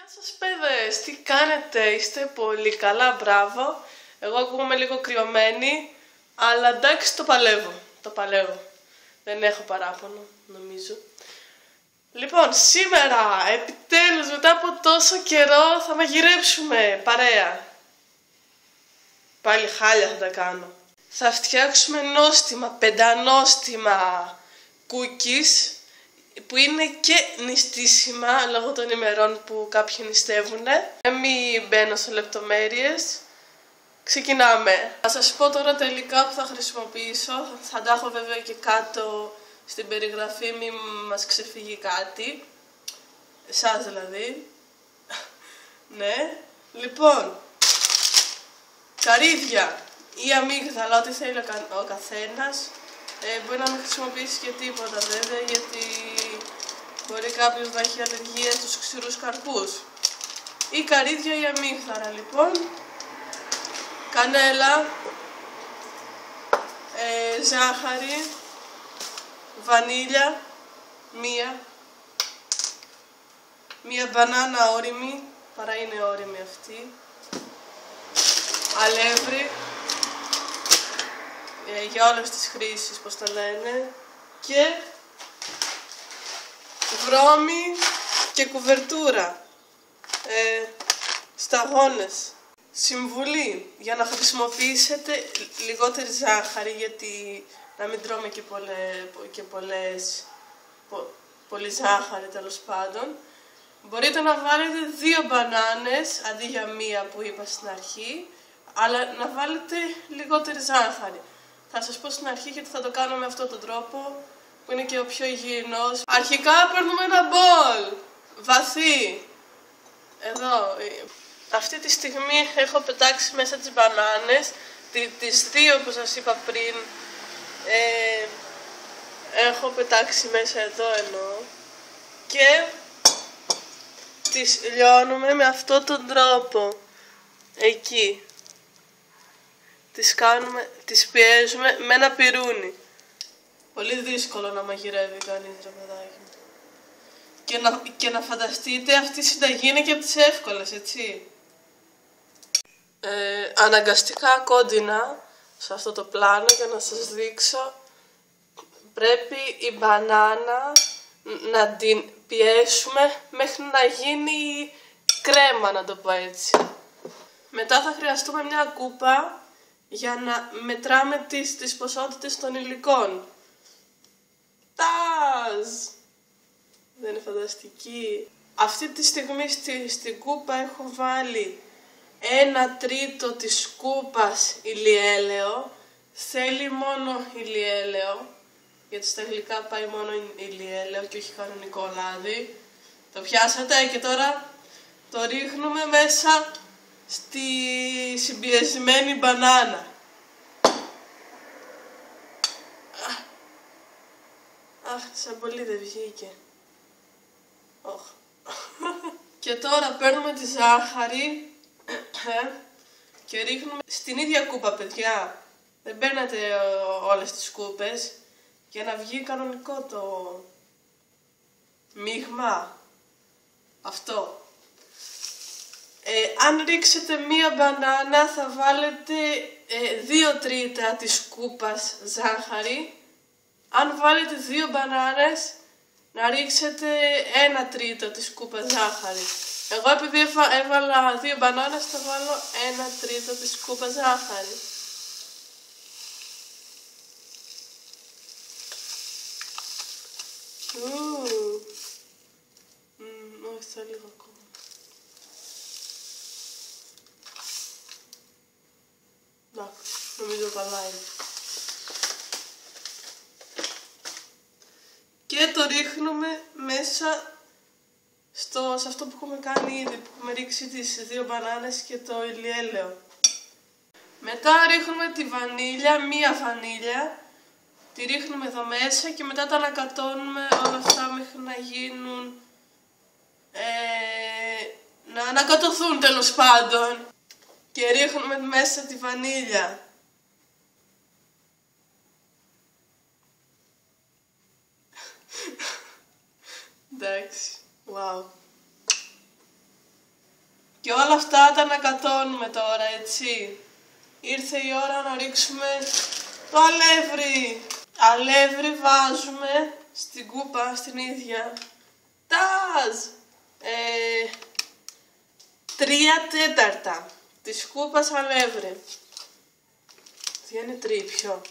Γεια σας παιδες, τι κάνετε, είστε πολύ καλά, μπράβο. Εγώ ακούγομαι λίγο κρυωμένη, αλλά εντάξει το παλεύω. Δεν έχω παράπονο, νομίζω. Λοιπόν, σήμερα, επιτέλους, μετά από τόσο καιρό θα μαγειρέψουμε παρέα. Πάλι χάλια θα τα κάνω. Θα φτιάξουμε νόστιμα, πεντανόστιμα cookies, που είναι και νηστίσιμα λόγω των ημερών που κάποιοι νηστεύουνε. Μην μπαίνω σε λεπτομέρειες. Ξεκινάμε. Θα σας πω τώρα τελικά που θα χρησιμοποιήσω. Θα τα έχω βέβαια και κάτω στην περιγραφή, μην μας ξεφύγει κάτι. Εσάς δηλαδή. Ναι. Λοιπόν, καρύδια ή αμύγδαλα, ό,τι θέλει ο καθένας. Μπορεί να μην χρησιμοποιήσει και τίποτα βέβαια, γιατί μπορεί κάποιος να έχει αλλεργία στους ξηρούς καρπούς. Ή καρύδια ή αμύγδαλα λοιπόν. Κανέλα, ζάχαρη, βανίλια, μία μπανάνα όριμη, παρά είναι όριμη αυτή, αλεύρι, για όλες τις χρήσεις, πώς τα λένε, και βρώμη και κουβερτούρα, σταγόνες. Συμβουλή, για να χρησιμοποιήσετε λιγότερη ζάχαρη, γιατί να μην τρώμε και πολύ ζάχαρη τέλος πάντων. Μπορείτε να βάλετε 2 μπανάνες αντί για μία που είπα στην αρχή, αλλά να βάλετε λιγότερη ζάχαρη. Θα σας πω στην αρχή γιατί θα το κάνω με αυτόν τον τρόπο που είναι και ο πιο υγιεινός. Αρχικά παίρνουμε ένα μπολ βαθύ. Εδώ. Αυτή τη στιγμή έχω πετάξει μέσα τις μπανάνες, τις 2 που σας είπα πριν, έχω πετάξει μέσα εδώ εννοώ, και τις λιώνουμε με αυτόν τον τρόπο, εκεί. Τις πιέζουμε με ένα πιρούνι. Πολύ δύσκολο να μαγειρεύει κανείς, ρε παιδάκι. Και να φανταστείτε, αυτή η συνταγή είναι και από τις εύκολες, έτσι. Αναγκαστικά κόντινα σε αυτό το πλάνο για να σας δείξω. Πρέπει η μπανάνα να την πιέσουμε μέχρι να γίνει κρέμα, να το πω έτσι. Μετά θα χρειαστούμε μια κούπα για να μετράμε τις ποσότητες των υλικών. Τάζ! Δεν είναι φανταστική? Αυτή τη στιγμή στην κούπα έχω βάλει 1/3 της κούπας ηλιέλαιο. Θέλει μόνο ηλιέλαιο, γιατί στα γλυκά πάει μόνο ηλιέλαιο και όχι κανονικό λάδι. Το πιάσατε? Και τώρα το ρίχνουμε μέσα στη συμπιεσμένη μπανάνα. Αχ, σαν πολύ δεν βγήκε. Και τώρα παίρνουμε τη ζάχαρη και ρίχνουμε στην ίδια κούπα, παιδιά. Δεν παίρνετε όλες τις κούπες για να βγει κανονικό το μείγμα αυτό. Αν ρίξετε μία μπανάνα θα βάλετε 2/3 της κούπας ζάχαρη. Αν βάλετε 2 μπανάνες, να ρίξετε 1/3 της κούπας ζάχαρη. Εγώ επειδή έβαλα 2 μπανάνες θα βάλω 1/3 της κούπας ζάχαρη. Όχι, θα λίγο ακόμα. Εντάξει, νομίζω καλά είναι. Και το ρίχνουμε μέσα σε αυτό που έχουμε κάνει ήδη, που έχουμε ρίξει τις 2 μπανάνες και το ηλιέλαιο. Μετά ρίχνουμε τη βανίλια, μία βανίλια, τη ρίχνουμε εδώ μέσα και μετά τα ανακατώνουμε όλα αυτά μέχρι να γίνουν, να ανακατωθούν τέλος πάντων. Και ρίχνουμε μέσα τη βανίλια. Εντάξει, wow. Και όλα αυτά τα ανακατώνουμε τώρα, έτσι. Ήρθε η ώρα να ρίξουμε το αλεύρι. Αλεύρι βάζουμε στην κούπα, στην ίδια. Τάζ! 3/4 της κούπας αλεύρι. Τι είναι τρίπιο.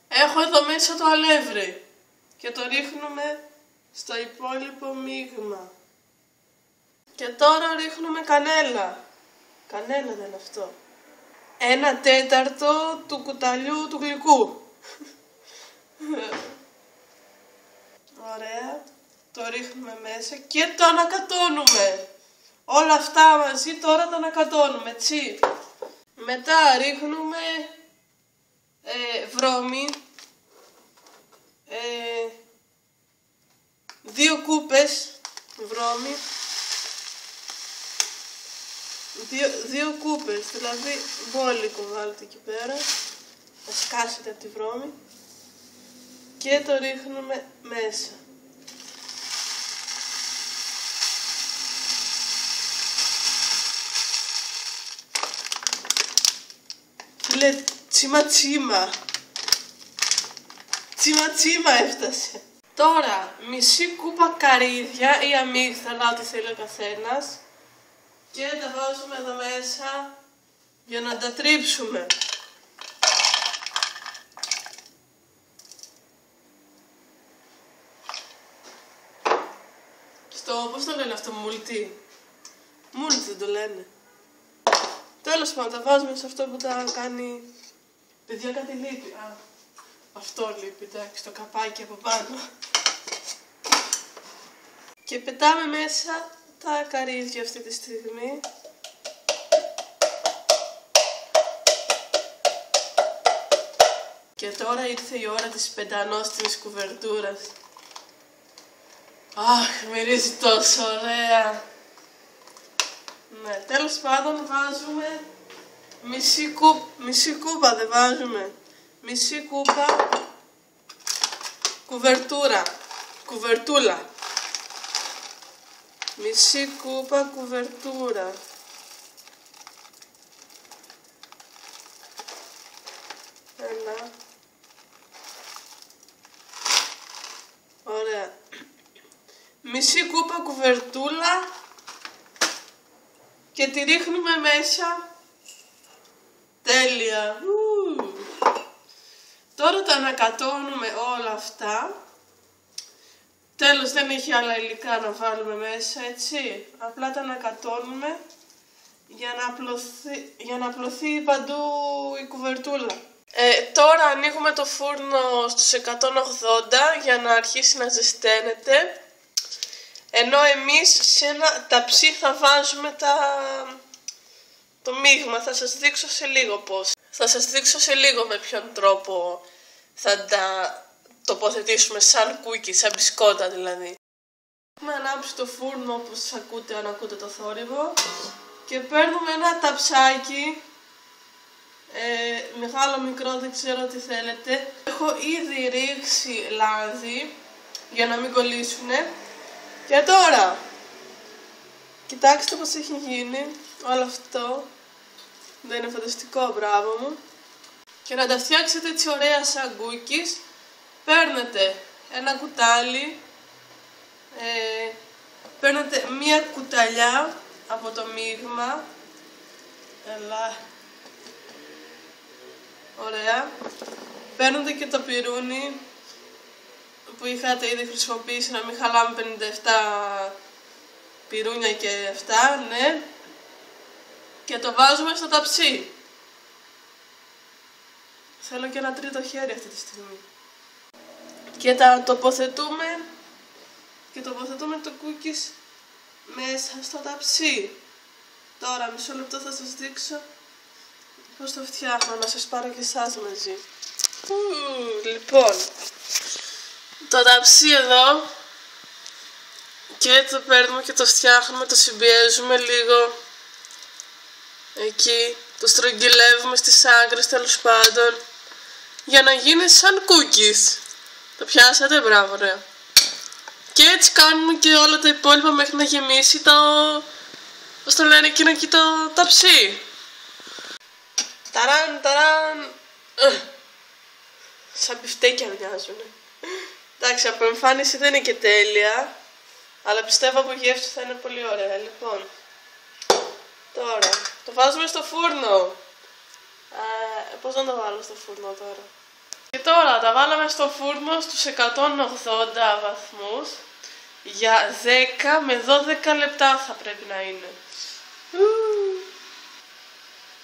Έχω εδώ μέσα το αλεύρι και το ρίχνουμε στο υπόλοιπο μείγμα. Και τώρα ρίχνουμε κανέλα. Κανέλα δεν είναι αυτό. 1/4 του κουταλιού του γλυκού. Ωραία. Το ρίχνουμε μέσα και το ανακατώνουμε. Όλα αυτά μαζί τώρα τα ανακατώνουμε, έτσι. Μετά ρίχνουμε βρώμη. 2 κούπες βρώμη. 2 κούπες, δηλαδή μπόλικο βάλτε εκεί πέρα. Θα σκάσετε από τη βρώμη. Και το ρίχνουμε μέσα. Φίλε, τσίμα τσίμα. Τσίμα τσίμα έφτασε. Τώρα, μισή κούπα καρύδια ή αμύγδαλα, ό,τι θέλει ο καθένας. Και τα βάζουμε εδώ μέσα για να τα τρίψουμε. Στο, πώς το λένε αυτό, μουλτί. Μουλτί δεν το λένε. Τέλος πάντων, τα βάζουμε σε αυτό που τα κάνει. Παιδιά, κάτι λείπει. Α, αυτό λείπει, εντάξει, το καπάκι από πάνω. Και πετάμε μέσα τα καρύδια αυτή τη στιγμή. Και τώρα ήρθε η ώρα της πεντανόστιμης κουβερτούρας. Αχ, μυρίζει τόσο ωραία. Ναι, τέλος πάντων βάζουμε μισή κούπα, δεν βάζουμε. Μισή κούπα κουβερτούλα. Μισή κούπα κουβερτούρα. Ένα. Ωραία. Μισή κούπα κουβερτούλα και τη ρίχνουμε μέσα. Τέλεια. Τώρα τα ανακατώνουμε όλα αυτά. Τέλος, δεν έχει άλλα υλικά να βάλουμε μέσα, έτσι. Απλά τα ανακατώνουμε για να απλωθεί παντού η κουβερτούλα. Τώρα ανοίγουμε το φούρνο στους 180 για να αρχίσει να ζεσταίνεται. Ενώ εμείς σε ένα ταψί θα βάζουμε το μείγμα. Θα σας δείξω σε λίγο πώς. Θα σας δείξω σε λίγο με ποιον τρόπο θα τα τοποθετήσουμε σαν κούκι, σαν μπισκότα δηλαδή. Έχουμε ανάψει το φούρνο όπως ακούτε, αν ακούτε το θόρυβο. Και παίρνουμε ένα ταψάκι. Μεγάλο, μικρό, δεν ξέρω τι θέλετε. Έχω ήδη ρίξει λάδι για να μην κολλήσουνε. Και τώρα, κοιτάξτε πως έχει γίνει όλο αυτό. Δεν είναι φανταστικό, μπράβο μου. Και να τα φτιάξετε έτσι ωραία σαν cookies, παίρνετε ένα κουτάλι, παίρνετε μία κουταλιά από το μείγμα. Ελά. Ωραία. Παίρνετε και το πιρούνι που είχατε ήδη χρησιμοποιήσει, να μην χαλάμε 57 πυρούνια και αυτά, ναι. Και το βάζουμε στο ταψί. Θέλω και ένα τρίτο χέρι αυτή τη στιγμή. Και τα τοποθετούμε το cookies μέσα στο ταψί. Τώρα μισό λεπτό θα σας δείξω πώς το φτιάχνω, να σας πάρω και εσάς μαζί. Λοιπόν, το ταψί εδώ, και το παίρνουμε και το φτιάχνουμε, το συμπιέζουμε λίγο εκεί, το στρογγυλεύουμε στις άκρες, τέλος πάντων, για να γίνει σαν cookies. Το πιάσατε, μπράβο, ωραία. Και έτσι κάνουμε και όλα τα υπόλοιπα μέχρι να γεμίσει το... πώς το λένε εκείνο εκεί, το ταψί. Ταράν, ταράν. Σαν μπιφτέκια μοιάζουνε. Εντάξει, από εμφάνιση δεν είναι και τέλεια, αλλά πιστεύω από γεύση θα είναι πολύ ωραία. Λοιπόν, τώρα το βάζουμε στο φούρνο. Πώς να το βάλω στο φούρνο τώρα? Και τώρα τα βάλαμε στο φούρνο στους 180 βαθμούς για 10 με 12 λεπτά θα πρέπει να είναι.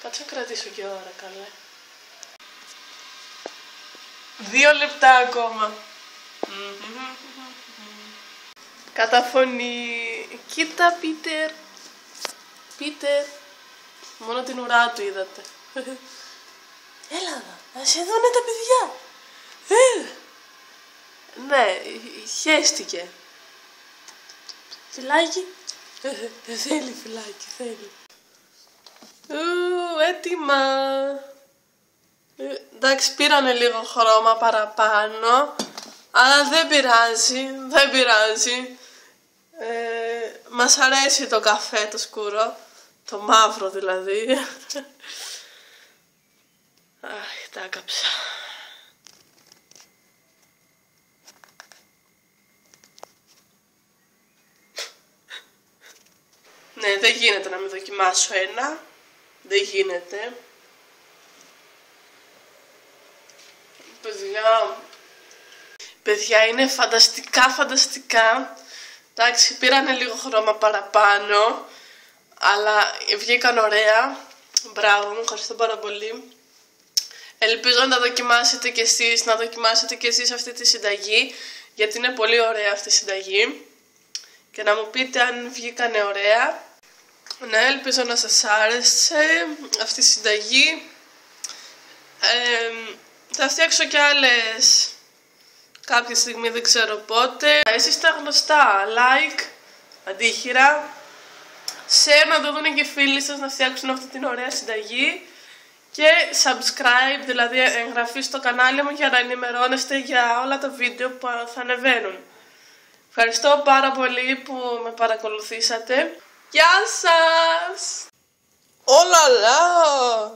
Κάτσε να κρατήσω και ώρα, καλέ. 2 λεπτά ακόμα. Καταφωνεί. Κοίτα, Πίτερ. Πίτερ. Μόνο την ουρά του είδατε. Έλα εδώ, να σε δούνε τα παιδιά. Ναι, χέστηκε. Φυλάκι. Θέλει φυλάκι, θέλει. Έτοιμα. Εντάξει, πήρανε λίγο χρώμα παραπάνω, αλλά δεν πειράζει, δεν πειράζει. Μας αρέσει το καφέ το σκούρο, το μαύρο δηλαδή. Αχ, τα έκαψα. Ναι, δεν γίνεται να μην δοκιμάσω ένα. Δεν γίνεται. Παιδιά, είναι φανταστικά. Εντάξει, πήρανε λίγο χρώμα παραπάνω, αλλά βγήκαν ωραία. Μπράβο μου, ευχαριστώ πάρα πολύ. Ελπίζω να δοκιμάσετε κι εσείς, αυτή τη συνταγή, γιατί είναι πολύ ωραία αυτή η συνταγή. Και να μου πείτε αν βγήκανε ωραία. Ναι, ελπίζω να σας άρεσε αυτή η συνταγή. Θα φτιάξω κι άλλες κάποια στιγμή, δεν ξέρω πότε. Εσείς τα γνωστά, like, αντίχειρα, share να το δουν και οι φίλοι σας να φτιάξουν αυτή την ωραία συνταγή και subscribe, δηλαδή εγγραφή στο κανάλι μου για να ενημερώνεστε για όλα τα βίντεο που θα ανεβαίνουν. Ευχαριστώ πάρα πολύ που με παρακολουθήσατε. Γεια σας! Ολαλά!